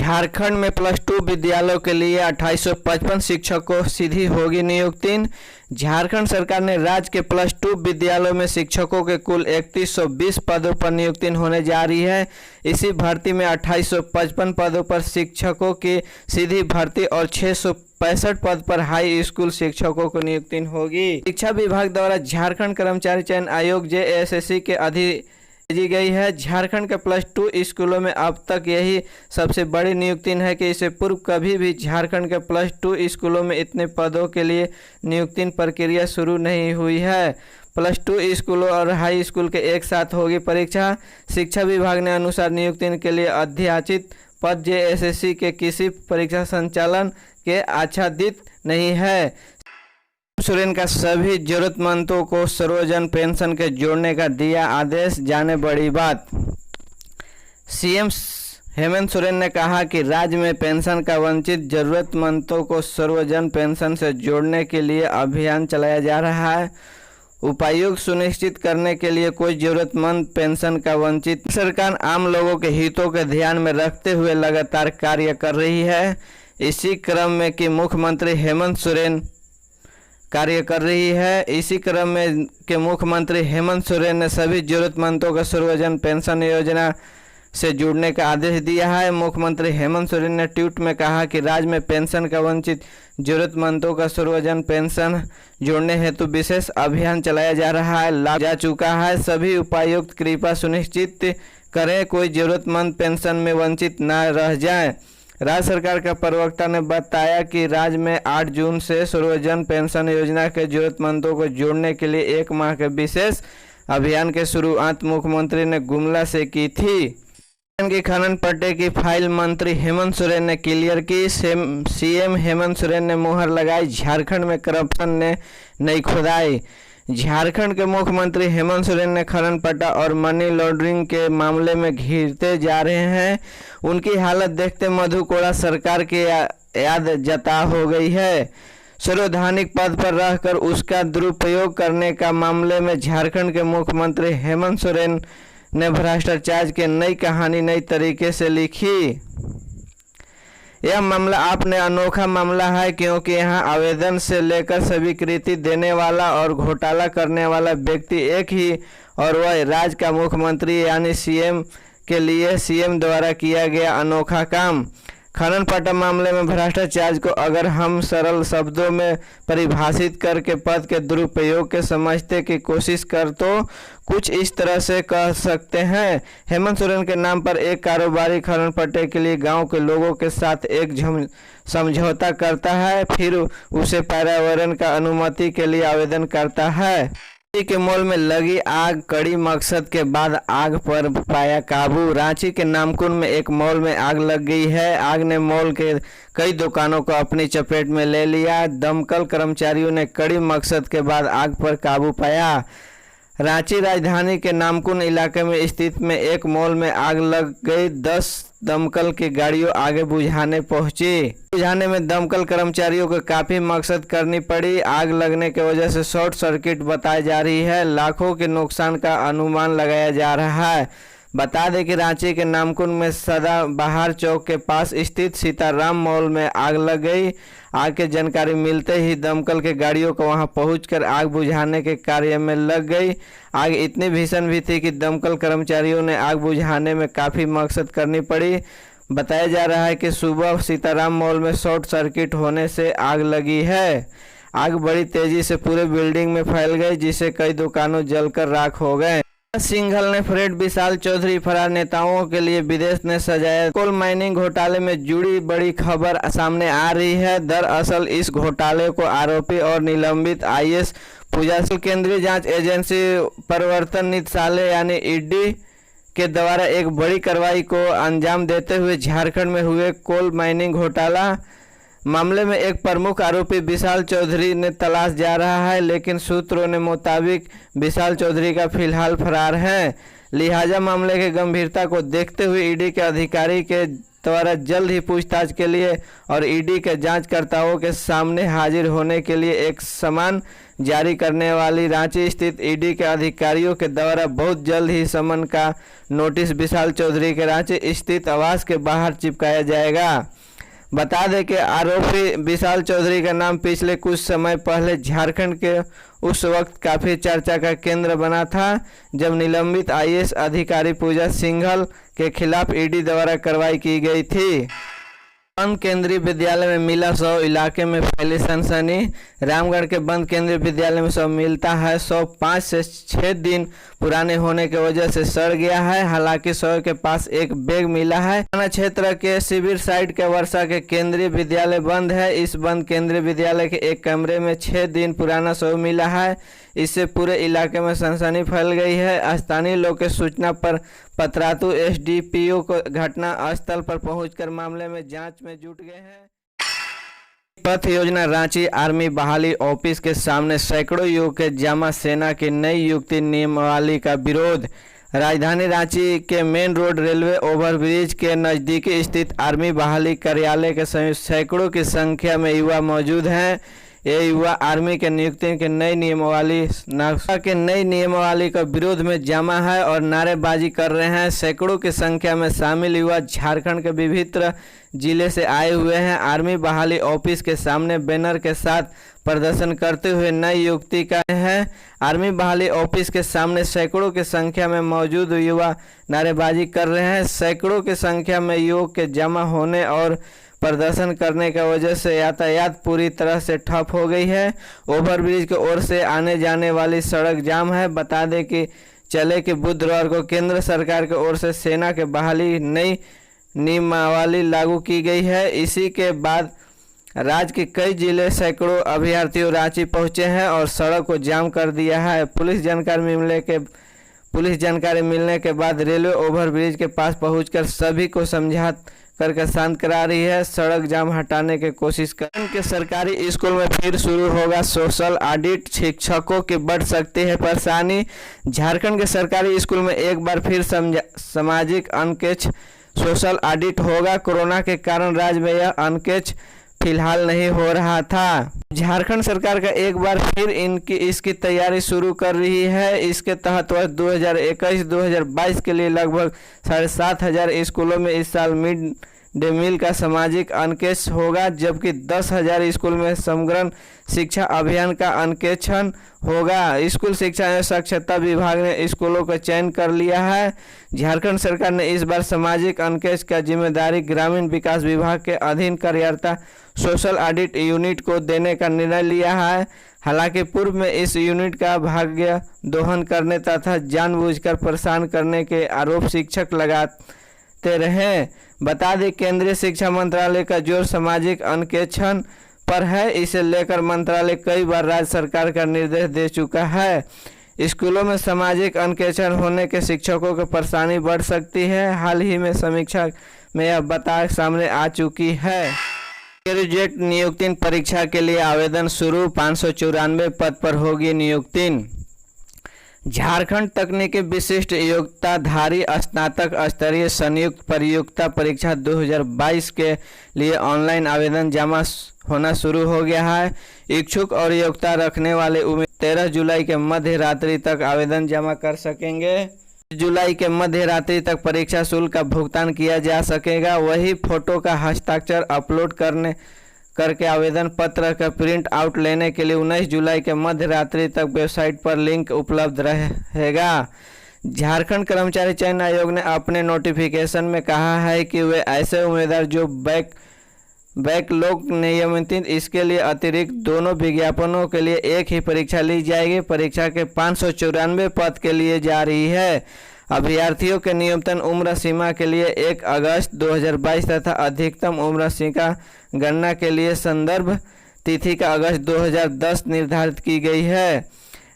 झारखंड में +2 विद्यालयों के लिए 2855 शिक्षकों को सीधी होगी नियुक्ति। झारखंड सरकार ने राज्य के +2 विद्यालयों में शिक्षकों के कुल 3120 पदों पर नियुक्ति होने जा रही है। इसी भर्ती में 2855 पदों पर शिक्षकों की सीधी भर्ती और 665 पद पर हाई स्कूल शिक्षकों को नियुक्ति होगी। शिक्षा विभाग द्वारा झारखंड कर्मचारी चयन आयोग JSSC के भेजी गई है। झारखंड के +2 स्कूलों में अब तक यही सबसे बड़ी नियुक्ति है कि इससे पूर्व कभी भी झारखंड के +2 स्कूलों में इतने पदों के लिए नियुक्ति प्रक्रिया शुरू नहीं हुई है। +2 स्कूलों और हाई स्कूल के एक साथ होगी परीक्षा। शिक्षा विभाग ने अनुसार नियुक्ति के लिए अध्याचित पद JSSC के किसी परीक्षा संचालन के आच्छादित नहीं है। सोरेन का सभी जरूरतमंदों को सर्वजन पेंशन के जोड़ने का दिया आदेश, जाने बड़ी बात। सीएम हेमंत सोरेन ने कहा कि राज्य में पेंशन का वंचित जरूरतमंदों को सर्वजन पेंशन से जोड़ने के लिए अभियान चलाया जा रहा है। उपायुक्त सुनिश्चित करने के लिए कोई जरूरतमंद पेंशन का वंचित सरकार आम लोगों के हितों के ध्यान में रखते हुए लगातार कार्य कर रही है। इसी क्रम में कि मुख्यमंत्री हेमंत सोरेन ने सभी जरूरतमंदों को सर्वजन पेंशन योजना से जुड़ने का आदेश दिया है। मुख्यमंत्री हेमंत सोरेन ने ट्वीट में कहा कि राज्य में पेंशन का वंचित जरूरतमंदों का सर्वजन पेंशन जोड़ने हेतु विशेष अभियान चलाया जा रहा है, लाभ जा चुका है। सभी उपायुक्त कृपया सुनिश्चित करें कोई जरूरतमंद पेंशन में वंचित न रह जाए। राज्य सरकार का प्रवक्ता ने बताया कि राज्य में 8 जून से सर्वजन पेंशन योजना के जरूरतमंदों को जोड़ने के लिए 1 माह के विशेष अभियान की शुरुआत मुख्यमंत्री ने गुमला से की थी। की खनन पट्टे की फाइल मंत्री हेमंत सोरेन ने क्लियर की। सीएम हेमंत सोरेन ने मुहर लगाई, झारखंड में करप्शन ने नई खुदाई। झारखंड के मुख्यमंत्री हेमंत सोरेन ने खनन पट्टा और मनी लॉन्ड्रिंग के मामले में घिरते जा रहे हैं। उनकी हालत देखते मधु कोड़ा सरकार की याद जता हो गई है। संवैधानिक पद पर रहकर उसका दुरुपयोग करने का मामले में झारखंड के मुख्यमंत्री हेमंत सोरेन ने भ्रष्टाचार की नई कहानी नई तरीके से लिखी। यह मामला आपने अनोखा मामला है क्योंकि यहाँ आवेदन से लेकर स्वीकृति देने वाला और घोटाला करने वाला व्यक्ति एक ही और वह राज्य का मुख्यमंत्री यानी सीएम के लिए सीएम द्वारा किया गया अनोखा काम। खनन पट्टा मामले में भ्रष्टाचार को अगर हम सरल शब्दों में परिभाषित करके पद के दुरुपयोग के समझने की कोशिश कर तो कुछ इस तरह से कह सकते हैं। हेमंत सोरेन के नाम पर एक कारोबारी खनन पट्टे के लिए गांव के लोगों के साथ एक समझौता करता है, फिर उसे पर्यावरण का अनुमति के लिए आवेदन करता है। के मॉल में लगी आग, कड़ी मकसद के बाद आग पर पाया काबू। रांची के नामकुन में एक मॉल में आग लग गई है। आग ने मॉल के कई दुकानों को अपनी चपेट में ले लिया। दमकल कर्मचारियों ने कड़ी मकसद के बाद आग पर काबू पाया। रांची राजधानी के नामकुन इलाके में स्थित में एक मॉल में आग लग गई। 10 दमकल की गाड़ियों आगे बुझाने पहुंची। बुझाने में दमकल कर्मचारियों को काफ़ी मकसद करनी पड़ी। आग लगने की वजह से शॉर्ट सर्किट बताई जा रही है। लाखों के नुकसान का अनुमान लगाया जा रहा है। बता दें कि रांची के नामकुन में सदाबहार चौक के पास स्थित सीताराम मॉल में आग लग गई। आग की जानकारी मिलते ही दमकल के गाड़ियों को वहां पहुंचकर आग बुझाने के कार्य में लग गई। आग इतनी भीषण भी थी कि दमकल कर्मचारियों ने आग बुझाने में काफ़ी मकसद करनी पड़ी। बताया जा रहा है कि सुबह सीताराम मॉल में शॉर्ट सर्किट होने से आग लगी है। आग बड़ी तेजी से पूरे बिल्डिंग में फैल गई, जिससे कई दुकानों जलकर राख हो गए। सिंघल ने फ्रेड विशाल चौधरी फरार नेताओं के लिए विदेश ने सजाया। कोल माइनिंग घोटाले में जुड़ी बड़ी खबर सामने आ रही है। दरअसल इस घोटाले को आरोपी और निलंबित IAS पूजा केंद्रीय जांच एजेंसी प्रवर्तन निदेशालय यानी ED के द्वारा एक बड़ी कार्रवाई को अंजाम देते हुए झारखंड में हुए कोल माइनिंग घोटाला मामले में एक प्रमुख आरोपी विशाल चौधरी ने तलाश जा रहा है, लेकिन सूत्रों ने मुताबिक विशाल चौधरी का फिलहाल फरार है। लिहाजा मामले की गंभीरता को देखते हुए ED के अधिकारी के द्वारा जल्द ही पूछताछ के लिए और ईडी के जांचकर्ताओं के सामने हाजिर होने के लिए एक समन जारी करने वाली रांची स्थित ईडी के अधिकारियों के द्वारा बहुत जल्द ही समन का नोटिस विशाल चौधरी के रांची स्थित आवास के बाहर चिपकाया जाएगा। बता दें कि आरोपी विशाल चौधरी का नाम पिछले कुछ समय पहले झारखंड के उस वक्त काफ़ी चर्चा का केंद्र बना था जब निलंबित आईएएस अधिकारी पूजा सिंघल के खिलाफ ईडी द्वारा कार्रवाई की गई थी। बंद केंद्रीय विद्यालय में मिला शव, इलाके में फैली सनसनी। रामगढ़ के बंद केंद्रीय विद्यालय में शव मिलता है। शव 5 से 6 दिन पुराने होने की वजह से सड़ गया है। हालांकि शव के पास एक बैग मिला है। थाना क्षेत्र के शिविर साइड के वर्षा के केंद्रीय विद्यालय बंद है। इस बंद केंद्रीय विद्यालय के एक कमरे में 6 दिन पुराना शव मिला है। इससे पूरे इलाके में सनसनी फैल गई है। स्थानीय लोग की सूचना पर पतरातू एसडीपीओ को घटना स्थल पर पहुंचकर मामले में जांच में जुट गए हैं। पथ योजना रांची आर्मी बहाली ऑफिस के सामने सैकड़ों युवक के जमा, सेना की नई नियुक्ति नियमावली का विरोध। राजधानी रांची के मेन रोड रेलवे ओवरब्रिज के नज़दीक स्थित आर्मी बहाली कार्यालय के समीप सैकड़ों की संख्या में युवा मौजूद हैं। ये युवा आर्मी के नियुक्ति के नई नियमावली का विरोध में जमा है और नारेबाजी कर रहे हैं। सैकड़ों की संख्या में शामिल युवा झारखंड के विभिन्न जिले से आए हुए हैं। आर्मी बहाली ऑफिस के सामने बैनर के साथ प्रदर्शन करते हुए नई नियुक्ति का है। आर्मी बहाली ऑफिस के सामने सैकड़ों की संख्या में मौजूद युवा नारेबाजी कर रहे हैं। सैकड़ों की संख्या में युवक के जमा होने और प्रदर्शन करने की वजह से यातायात पूरी तरह से ठप हो गई है। ओवरब्रिज की ओर से आने जाने वाली सड़क जाम है। बता दें कि बुधवार को केंद्र सरकार की ओर से सेना के बहाली नई नियमावली लागू की गई है। इसी के बाद राज्य के कई जिले सैकड़ों अभ्यर्थियों रांची पहुंचे हैं और सड़क को जाम कर दिया है। पुलिस जानकारी मिलने के बाद रेलवे ओवरब्रिज के पास पहुंचकर सभी को समझा करके शांत करा रही है। सड़क जाम हटाने की कोशिश के सरकारी स्कूल में फिर शुरू होगा सोशल ऑडिट, शिक्षकों की बढ़ सकती है परेशानी। झारखंड के सरकारी स्कूल में एक बार फिर सामाजिक अनकेच सोशल ऑडिट होगा। कोरोना के कारण राज्य में यह अनकेच फिलहाल नहीं हो रहा था। झारखंड सरकार का एक बार फिर इसकी तैयारी शुरू कर रही है। इसके तहत वर्ष 2021-2022 के लिए लगभग 7,500 स्कूलों में इस साल मिड डे मील का सामाजिक अनकेच होगा, जबकि 10,000 स्कूल में समग्र शिक्षा अभियान का अनकेचन होगा। स्कूल शिक्षा एवं साक्षरता विभाग ने स्कूलों का चयन कर लिया है। झारखंड सरकार ने इस बार सामाजिक अनकेच का जिम्मेदारी ग्रामीण विकास विभाग के अधीन कार्यरत सोशल ऑडिट यूनिट को देने का निर्णय लिया है। हालांकि पूर्व में इस यूनिट का भाग्य दोहन करने तथा जानबूझकर परेशान करने के आरोप शिक्षक लगाते रहे। बता दें केंद्रीय शिक्षा मंत्रालय का जोर सामाजिक अनकेचन पर है। इसे लेकर मंत्रालय कई बार राज्य सरकार का निर्देश दे चुका है। स्कूलों में सामाजिक अनकेचन होने के शिक्षकों की परेशानी बढ़ सकती है। हाल ही में समीक्षा में यह बात सामने आ चुकी है। ग्रेजुएट नियुक्ति परीक्षा के लिए आवेदन शुरू, 594 पद पर होगी नियुक्ति। झारखंड तकनीकी विशिष्ट योग्यताधारी स्नातक स्तरीय संयुक्त प्रयोक्ता परीक्षा 2022 के लिए ऑनलाइन आवेदन जमा होना शुरू हो गया है। इच्छुक और योग्यता रखने वाले उम्मीदवार 13 जुलाई के मध्य रात्रि तक आवेदन जमा कर सकेंगे। जुलाई के मध्य रात्रि तक परीक्षा शुल्क का भुगतान किया जा सकेगा। वही फोटो का हस्ताक्षर अपलोड करके आवेदन पत्र का प्रिंट आउट लेने के लिए 19 जुलाई के मध्य रात्रि तक वेबसाइट पर लिंक उपलब्ध रहेगा। झारखंड कर्मचारी चयन आयोग ने अपने नोटिफिकेशन में कहा है कि वे ऐसे उम्मीदवार जो बैकलॉग नियमित, इसके लिए अतिरिक्त दोनों विज्ञापनों के लिए एक ही परीक्षा ली जाएगी। परीक्षा के 594 पद के लिए जा रही है। अभ्यर्थियों के न्यूनतम उम्र सीमा के लिए 1 अगस्त 2022 तथा अधिकतम उम्र सीमा गणना के लिए संदर्भ तिथि का अगस्त 2010 निर्धारित की गई है।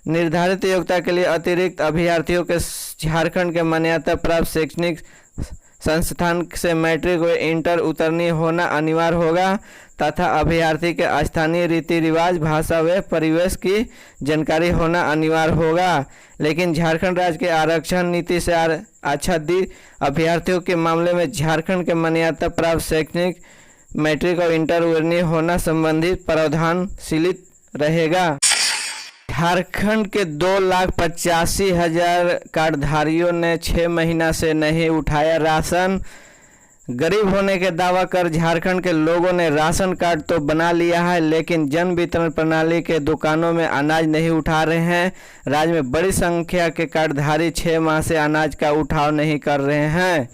निर्धारित योग्यता के लिए अतिरिक्त अभ्यर्थियों के झारखंड के मान्यता प्राप्त शैक्षणिक संस्थान से मैट्रिक व इंटर उत्तीर्ण होना अनिवार्य होगा तथा अभ्यर्थी के स्थानीय रीति रिवाज, भाषा व परिवेश की जानकारी होना अनिवार्य होगा। लेकिन झारखंड राज्य के आरक्षण नीति से आच्छादित अभ्यर्थियों के मामले में झारखंड के मान्यता प्राप्त शैक्षणिक, मैट्रिक और इंटर वर्णीय होना संबंधित प्रावधान शीलित रहेगा। झारखंड के 2,85,000 कार्डधारियों ने 6 महीना से नहीं उठाया राशन। गरीब होने के दावा कर झारखंड के लोगों ने राशन कार्ड तो बना लिया है, लेकिन जन वितरण प्रणाली के दुकानों में अनाज नहीं उठा रहे हैं। राज्य में बड़ी संख्या के कार्डधारी 6 माह से अनाज का उठाव नहीं कर रहे हैं।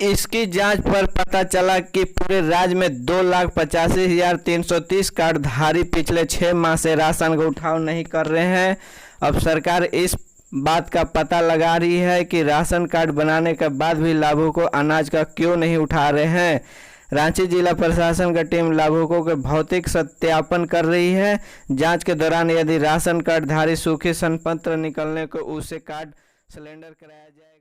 इसकी जांच पर पता चला कि पूरे राज्य में 2,85,330 कार्डधारी पिछले 6 माह से राशन का उठाव नहीं कर रहे हैं। अब सरकार इस बात का पता लगा रही है कि राशन कार्ड बनाने के बाद भी लाभुकों अनाज का क्यों नहीं उठा रहे हैं। रांची जिला प्रशासन की टीम लाभुकों के भौतिक सत्यापन कर रही है। जांच के दौरान यदि राशन कार्डधारी सूखी संपत्र निकलने को उसे कार्ड सिलेंडर कराया जाए।